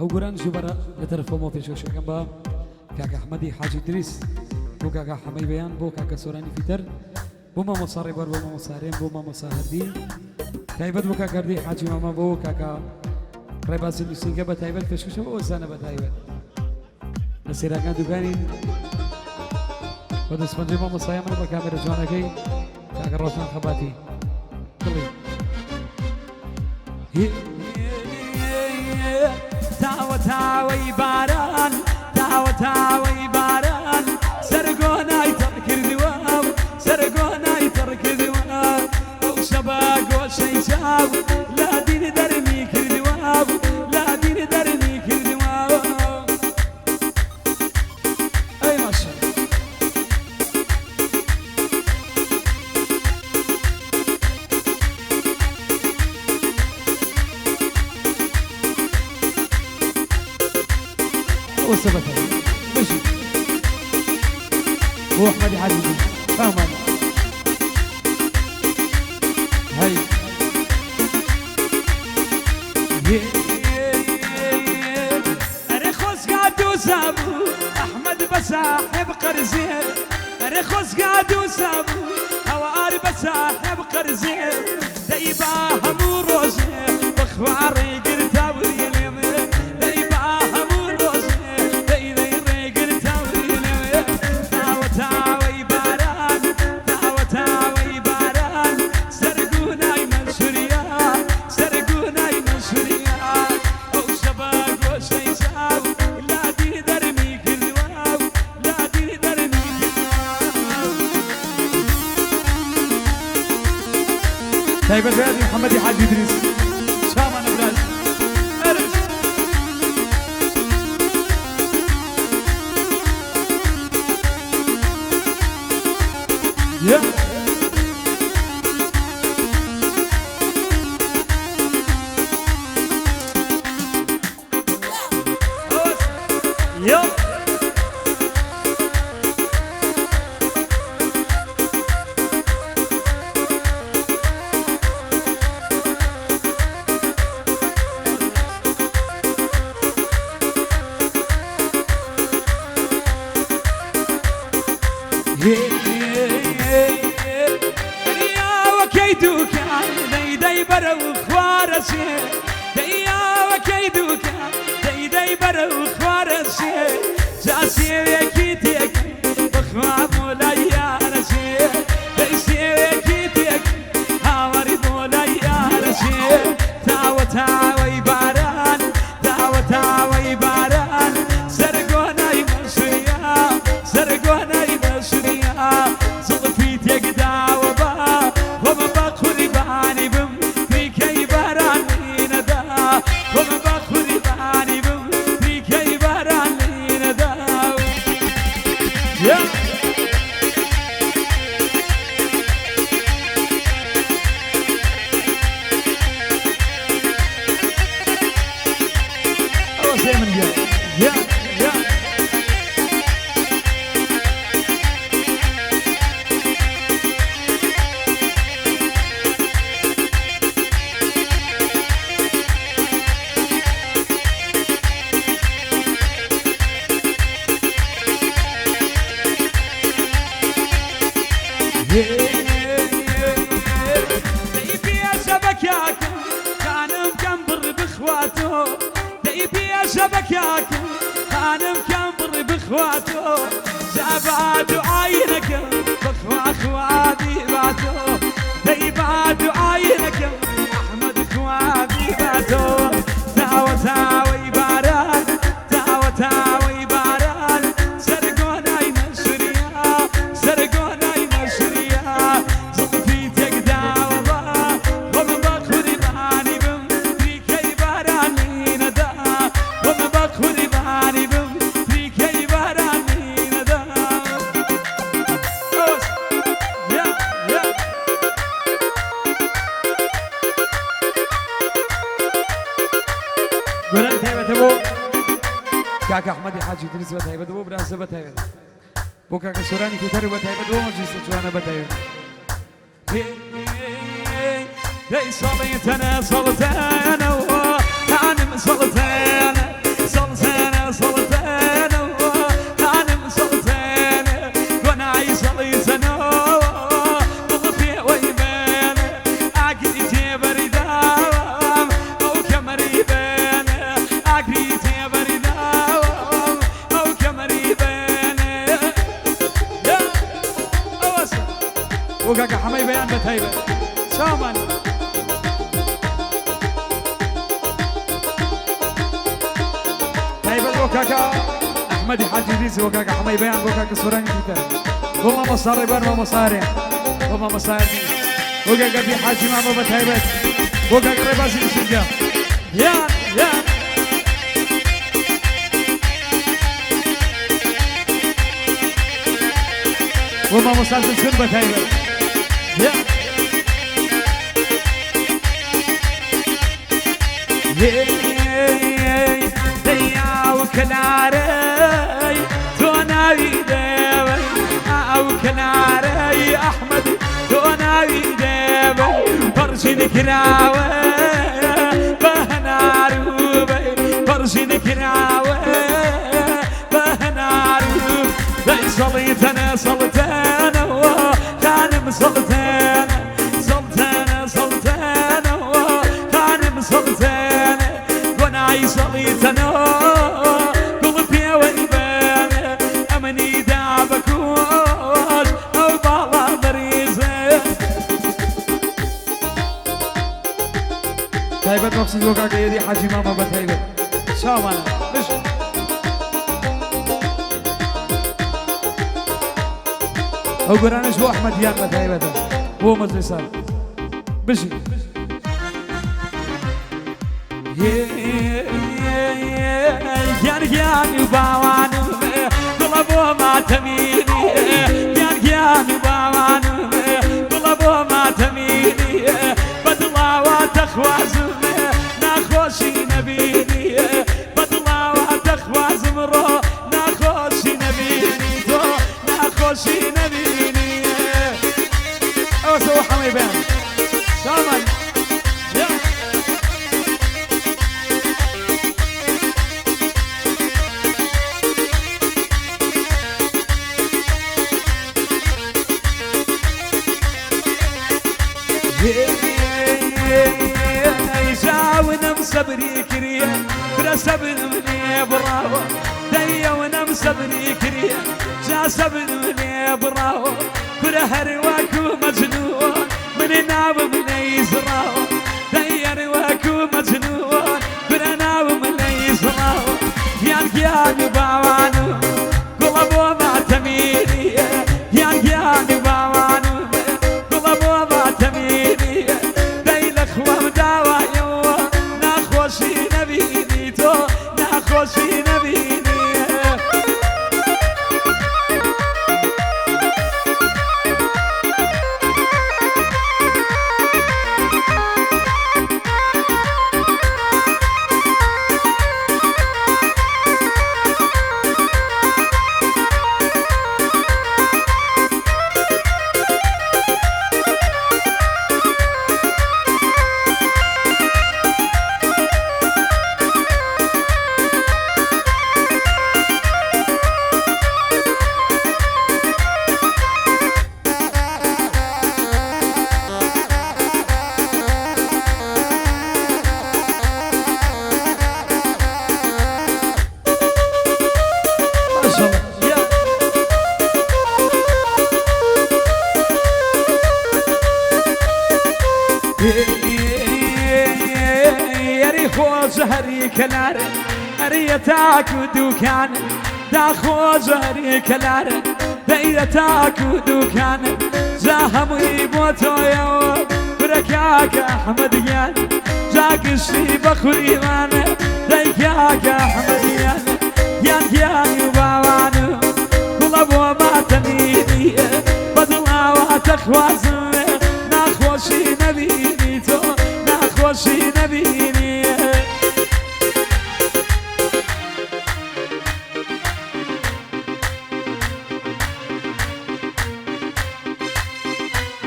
او قران جبرا لطرف مو في شوشه كم كاكا احمدي حاج ادريس بو كاكا حمي بيان بو كاكا سوراني فيتر بو ما مصاري بو ما مصارين بو ما مصاهردين تايبت بو كاكا دي حاج ماما بو كاكا ريباس المسيقى بتايبت في شوشه بو زانا بتايبت نسيرا كان دوغانين ودس بنجي ماما صايم انا بكاميرا جوانا كي كاكا روشان خباتي كلي تاوى تاوى باران تاوى تاوى باران سرقونا يترك الذواب سرقونا يترك الذواب او شباق وشي شاب لا دين درمي كذواب لا دين درمي كذواب اي ما شاء الله والسبت مشي هو احمد حاجي فاهم هاي رخص قاعد وسابو احمد بساحب قرزين رخص قاعد وسابو هواري بساحب قرزين دايباها مو روزين بخواري قرتاوي طيب الفادي محمد حاج ادريس شام انا بلاد ارش يا يا وكيدك ديدي برو خوارسي ديا وكيدك ديدي برو خوارسي جاسي وكيتك بخواب مولاي رسي ديسي وكيتك هاوري مولاي رسي تاوى تاوى باران تاوى تاوى باران سرقونا يمسريا سرقونا يمسريا صدفيتك داوى با وما بخوري باني بم فيكي باران ليندا وما بخوري باني بم فيكي باران ليندا يا الله سيمن يا يا ديبي يا شبكاك كان مكمبر بخواته ديبي يا شبكاك كان مكمبر بخواته زباد عينك بخوا خوادي باتو ديباد عينك احمد خوادي باتو تاوى تاوى باران تاوى تاوى باران سرقونا يمسريا سرقونا يمسريا زغفيتك داوى وما بخوري باني بم فيكي باران ليندا وما بخوري باني بم فيكي باران ليندا يا يا قران تايبت بو كاكا احمد حاج ادريس بتايبت بو براس بتايبت بو كاكا سوراني فيتر بتايبت بو مجلس جوانا بتايبت لي صليت انا صلت انا وكان صلت انا وكاكا حمي بيان بتهيبة شامان تهيبة وكاكا أحمد حاج إدريس وكاكا حمي بيان وكاكا سوراني بيتر وما مصاري بار ما مصاري وما مصاري وكاكا دي حاج ماما بتهيبة وكاكا رباسي بسجا يا وما مصاري سن بتهيبة يا ديا وكناري توناوي ديبي او كناري احمد توناوي ديبي فرشي ذكراوي بهناروبي فرشي ذكراوي بهناروبي دي صليتنا صلتنا وكان مسلتنا صلتنا صلتنا وكان مسلتنا ونعي صليتنا قلبي ويبان امني دعبكوش او بالا مريزه تايبت مقصد وكاكا يدي حاجي ماما بتايبت شامانا مش او برانش هو احمد دياب بتايبته هو مجلسان بشي يان يباوانو قلبو ما تميني يان يباوانو قلبو ما تميني بدلا وتخوازم ناخوشي نبيني بدلا وتخوازم رو ناخوشي نبيني تو ناخوشي نبيني او سو حمي بان سامان جاونا مسبري كريه برا سبر مني براو ديا ونا مسبري كريه جا سبر مني براو برا هرواكو مجنون من ناب من يزراو ديا رواكو مجنون برا ناب من يزراو يان باوانو قلبو ما تميني يان باوانو قلبو ما تميني ديلك ومداوى ناخوشي نبيني تو ناخوشي نبيني زهري كلار أريتاك ودوكان داخو زهري كلار أريتاك ودوكان زاهمي بوتو يو بركاك أحمد يان جاك الشيب خريمان ديكاك أحمد يان يباوانو قلبو ما تميني بدلا وتخوازن ناخوشي نبيني تو ناخوشي نبيني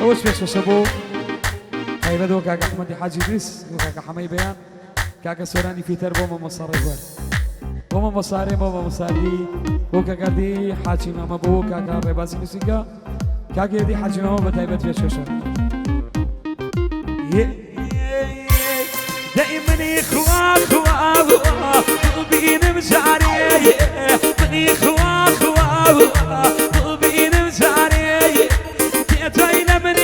اوش بيش شبو هيبد وكاكا احمد حاج ادريس وكاكا حمي بيان كاكا سوراني في تربو ماما مصاري بوما مصاري ماما مصاري وكاكا دي حاجي ماما بو كاكا ريباسي نسيكا كاكا دي حاجي ماما بتايبت في الشاشة دايما اخوا قلبي مشاري مني اخوا قلبي مشاري تيتوين من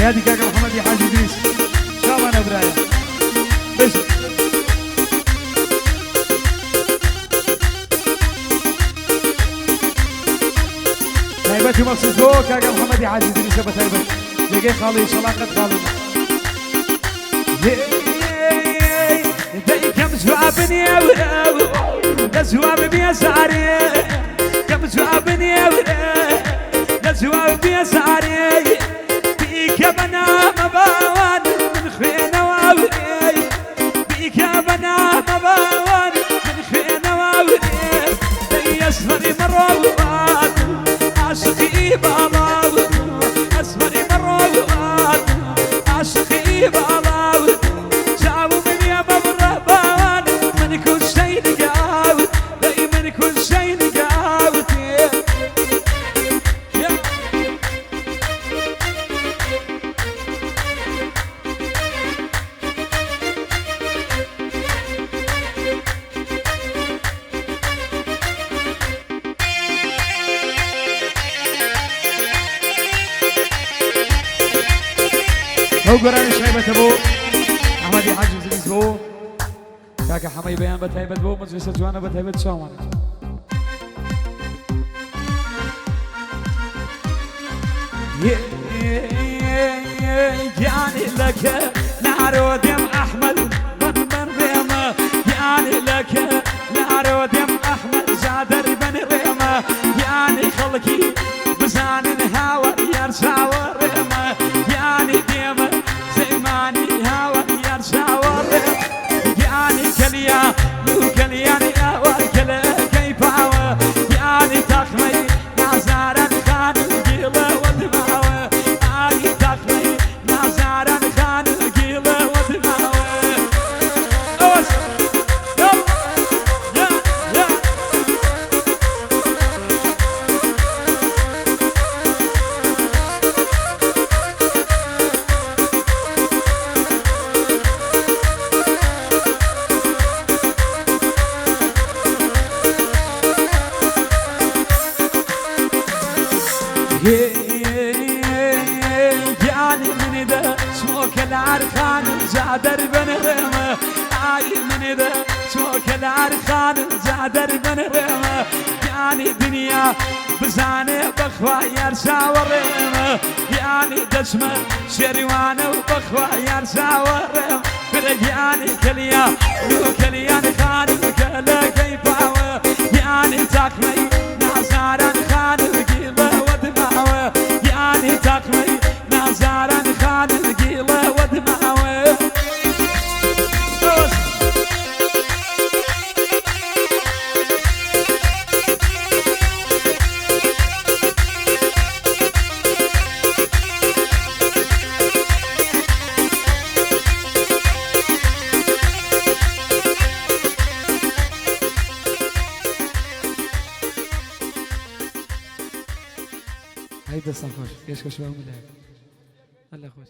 يا دي كاكا محمد يا حاج ادريس شابانا برايا بس تايبتي مخصوص بو كاكا محمد يا حاج ادريس ابو تايبت لقي خالي ان شاء الله قد خالي كم جوابني يا ولد جواب بيساري كم جوابني يا ولد جواب بيساري بيك بنام باوان من خينا واولي بيك بنام باوان من خينا واولي يسمري مروات عاشقي بالاوت اسمري مروات عاشقي بالاوت جاوب يا مبربان من كل شيء نقاوت من كل شيء نقاوت هو قراني شايبة ابو احمد يا حاج ادريس بو كاكا حمي بيان بتهيبت بو مجلس الجوانا بتهيبت شامان يعني لك نار ودم احمد بن ريمه يعني لك نار ودم احمد جادر بن ريمه يعني خلقي بزان الهوى يرسى وريمه يعني ديمه زماني هوى يرسى وريمه يعني كليا وكليان يا وكلا كيف هوى يعني تخمي نازارا خان القيله ودمعوه يعني تخمي نازارا خان القيله ودمعوه اوس يا يا يعني من ذا سموك العرخان زادر بن ريمه من ذا سموك العرخان زادر بن ريمه يعني دنيا بزاني بخوا يرسى وريمه يعني دسمه شروانه وبخوا يرسى وريمه فرق يعني كليا وكليان خان وكلا كيفاوه يعني تاكمي نازارا خان القيله ودمعوه يعني تاكمي نازارا خان القيله ودمعوه هيدا صخر ايش كشوه ملاك هلا خوش